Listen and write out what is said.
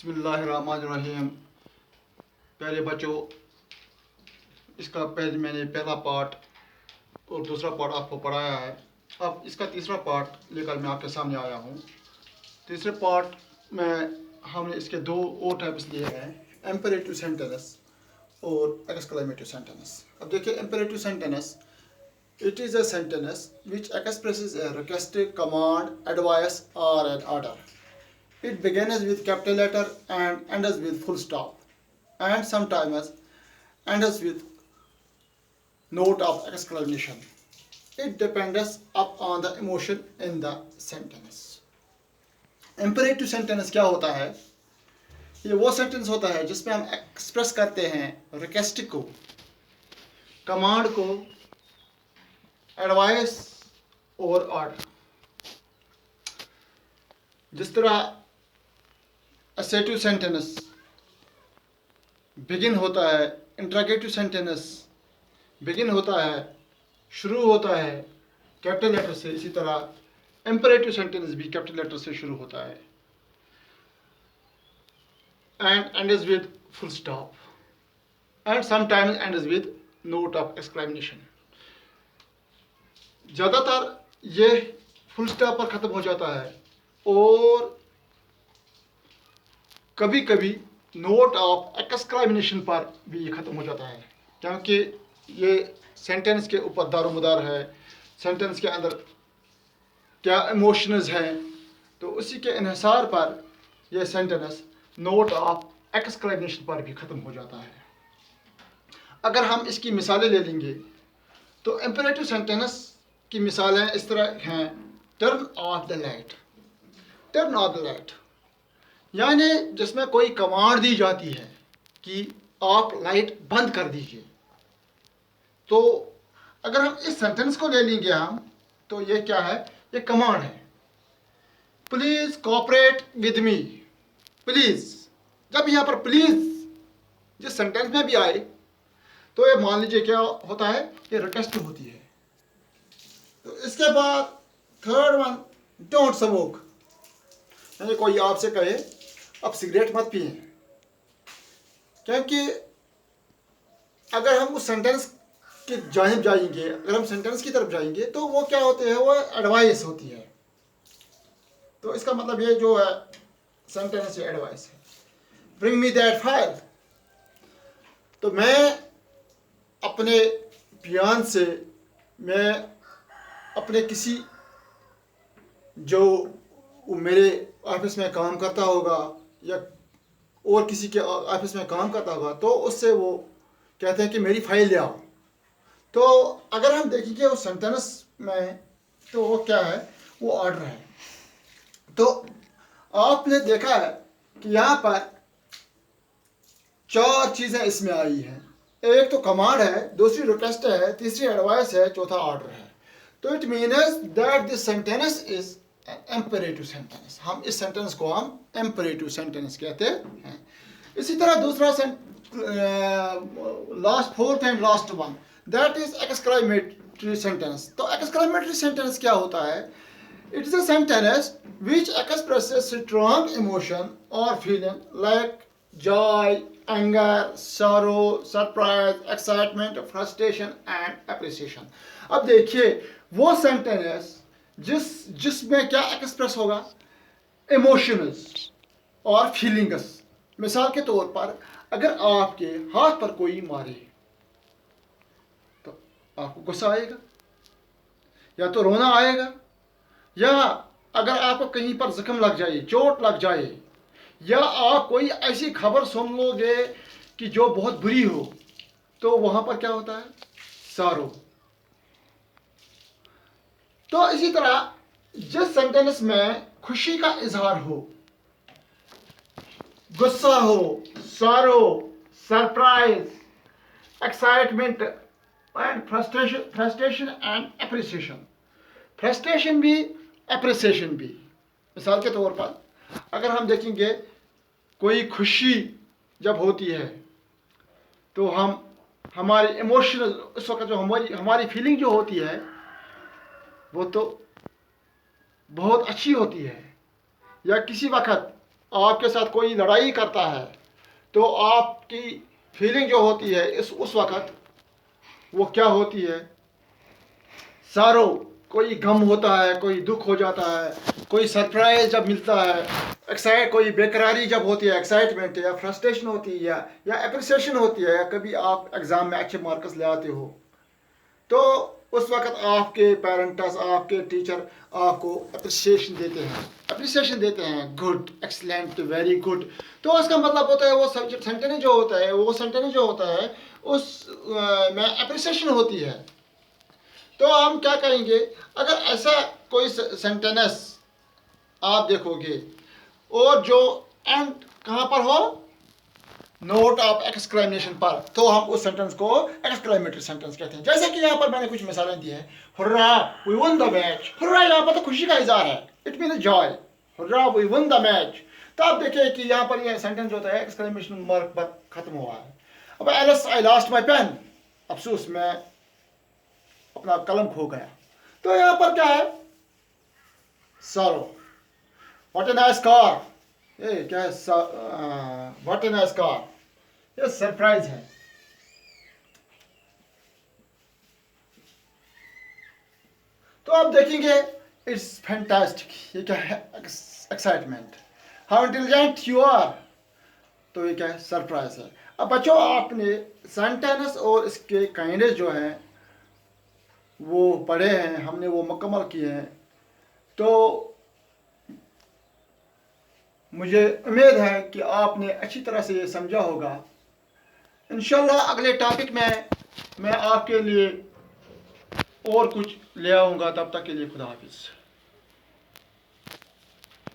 बिस्मिल्लाहिर्रहमानिर्रहीम। प्यारे बच्चों, इसका मैंने पहला पार्ट और दूसरा पार्ट आपको पढ़ाया है। अब इसका तीसरा पार्ट लेकर मैं आपके सामने आया हूँ। तीसरे पार्ट में हमने इसके दो और टाइप्स लिए हैं, एम्पेरेटिव सेंटेंस और एक्सक्लेमेटिव सेंटेंस। अब देखिए, imperative sentence, it is a sentence which expresses a request, command, advice or an order. It begins with capital letter and ends with full stop, and sometimes ends with note of exclamation. It depends upon the emotion in the sentence. Imperative sentence क्या होता है? ये वो sentence होता है जिसमें हम express करते हैं रिक्वेस्ट को, कमांड को, एडवाइस और ऑर्डर। जिस तरह असर्टिव सेंटेंस बिगिन होता है, इंट्रोगेटिव सेंटेंस बिगिन होता है, शुरू होता है कैपिटल लेटर से, इसी तरह इंपेरेटिव सेंटेंस भी कैपिटल लेटर से शुरू होता है and ends with full stop and sometimes ends with note of exclamation. ज़्यादातर ये फुल स्टॉप पर ख़त्म हो जाता है और कभी कभी नोट ऑफ एक्सक्लेमेशन पर भी ये ख़त्म हो जाता है, क्योंकि ये सेंटेंस के ऊपर दारोमदार है, सेंटेंस के अंदर क्या इमोशंस हैं, तो उसी के इन्हिसार पर यह सेंटेंस नोट ऑफ एक्सक्लेमेशन पर भी ख़त्म हो जाता है। अगर हम इसकी मिसालें ले लेंगे तो इंपेरेटिव सेंटेंस की मिसालें इस तरह हैं, turn off the light. Turn off the light यानी जिसमें कोई कमांड दी जाती है कि आप लाइट बंद कर दीजिए। तो अगर हम इस सेंटेंस को ले लेंगे हम, तो ये क्या है? ये कमांड है, please cooperate with me. Please, जब यहाँ पर प्लीज जिस सेंटेंस में भी आए तो ये मान लीजिए क्या होता है, ये रिक्वेस्ट होती है। तो इसके बाद थर्ड वन, डोंट स्मोक, यानी कोई आपसे कहे अब सिगरेट मत पिए, क्योंकि अगर हम उस सेंटेंस की जानिब जाएंगे, अगर हम सेंटेंस की तरफ जाएंगे तो वो क्या होते हैं, वो एडवाइस होती है। तो इसका मतलब ये जो है सेंटेंस ये एडवाइस है। ब्रिंग मी दैट फाइल, तो मैं अपने बयान से, मैं अपने किसी जो मेरे ऑफिस में काम करता होगा या और किसी के ऑफिस में काम करता होगा, तो उससे वो कहते हैं कि मेरी फाइल ले आओ। तो अगर हम देखेंगे उस सेंटेंस में, तो वो क्या है, वो ऑर्डर है। तो आपने देखा है कि यहाँ पर चार चीज़ें इसमें आई हैं। एक तो कमांड है, दूसरी रिक्वेस्ट है, तीसरी एडवाइस है, चौथा ऑर्डर है। तो it means that this sentence is imperative sentence. हम इस सेंटेंस को हम एम्पेरेटिव सेंटेंस कहते हैं। इसी तरह दूसरा last fourth and last one, that is exclamatory sentence. तो एक्सक्लेमेटरी सेंटेंस क्या होता है? It is a sentence which expresses strong emotion और feeling like joy, anger, sorrow, surprise, excitement, frustration and appreciation. अब देखिए, वो सेंटेंस जिसमें क्या एक्सप्रेस होगा, इमोशंस और फीलिंग्स। मिसाल के तौर पर, अगर आपके हाथ पर कोई मारे तो आपको गुस्सा आएगा, या तो रोना आएगा, या अगर आपको कहीं पर जख्म लग जाए, चोट लग जाए, या आप कोई ऐसी खबर सुन लोगे कि जो बहुत बुरी हो, तो वहां पर क्या होता है, सारो। तो इसी तरह जिस सेंटेंस में खुशी का इजहार हो, गुस्सा हो, सारो, surprise, excitement and frustration and appreciation. Frustration भी, एप्रिसिएशन भी। मिसाल के तौर पर अगर हम देखेंगे, कोई खुशी जब होती है तो हम हमारी इमोशनल उस वक्त जो हमारी फीलिंग जो होती है वो तो बहुत अच्छी होती है। या किसी वक्त आपके साथ कोई लड़ाई करता है तो आपकी फीलिंग जो होती है उस वक़्त वो क्या होती है? सारो, कोई गम होता है, कोई दुख हो जाता है, कोई सरप्राइज जब मिलता है, कोई बेकरारी जब होती है, एक्साइटमेंट या फ्रस्ट्रेशन होती है या अप्रिसिएशन होती है, या कभी आप एग्ज़ाम में अच्छे मार्क्स ले आते हो तो उस वक़्त आपके पेरेंट्स, आपके टीचर आपको अप्रिसिएशन देते हैं, गुड, एक्सलेंट, वेरी गुड। तो उसका मतलब होता है वो सेंटेंस जो होता है, उस में अप्रिसिएशन होती है। तो हम क्या कहेंगे, अगर ऐसा कोई सेंटेंस आप देखोगे और जो एंड कहाँ पर हो, नोट ऑफ एक्सक्लेमेशन पर, तो हम उस सेंटेंस को एक्सक्लेमेटरी सेंटेंस कहते हैं। जैसे कि यहाँ पर मैंने कुछ मिसालें दी है, hurrah we won the match. Hurrah यहाँ पर तो खुशी का इजहार है, it mean joy, hurrah we won the match. तो आप देखिए कि यहाँ पर यह सेंटेंस होता है एक्सक्लेमेशन मार्क पर खत्म हुआ है। अब एलस आई लॉस्ट माई पेन, अफसोस मैं अपना कलम खो गया। तो यहाँ पर क्या है, sorrow. What a nice car, ये क्या है, व्हाट ए नाइस कार, ये सरप्राइज है। तो आप देखेंगे इट्स फैंटास्टिक, ये क्या है, excitement. How intelligent you are, तो ये क्या है, सरप्राइज है। अब बच्चों, आपने सेंटेंस और इसके काइंडेस जो हैं वो पढ़े हैं, हमने वो मुकम्मल किए हैं। तो मुझे उम्मीद है कि आपने अच्छी तरह से ये समझा होगा। इंशाल्लाह अगले टॉपिक में मैं आपके लिए और कुछ ले आऊँगा। तब तक के लिए खुदा हाफिज़।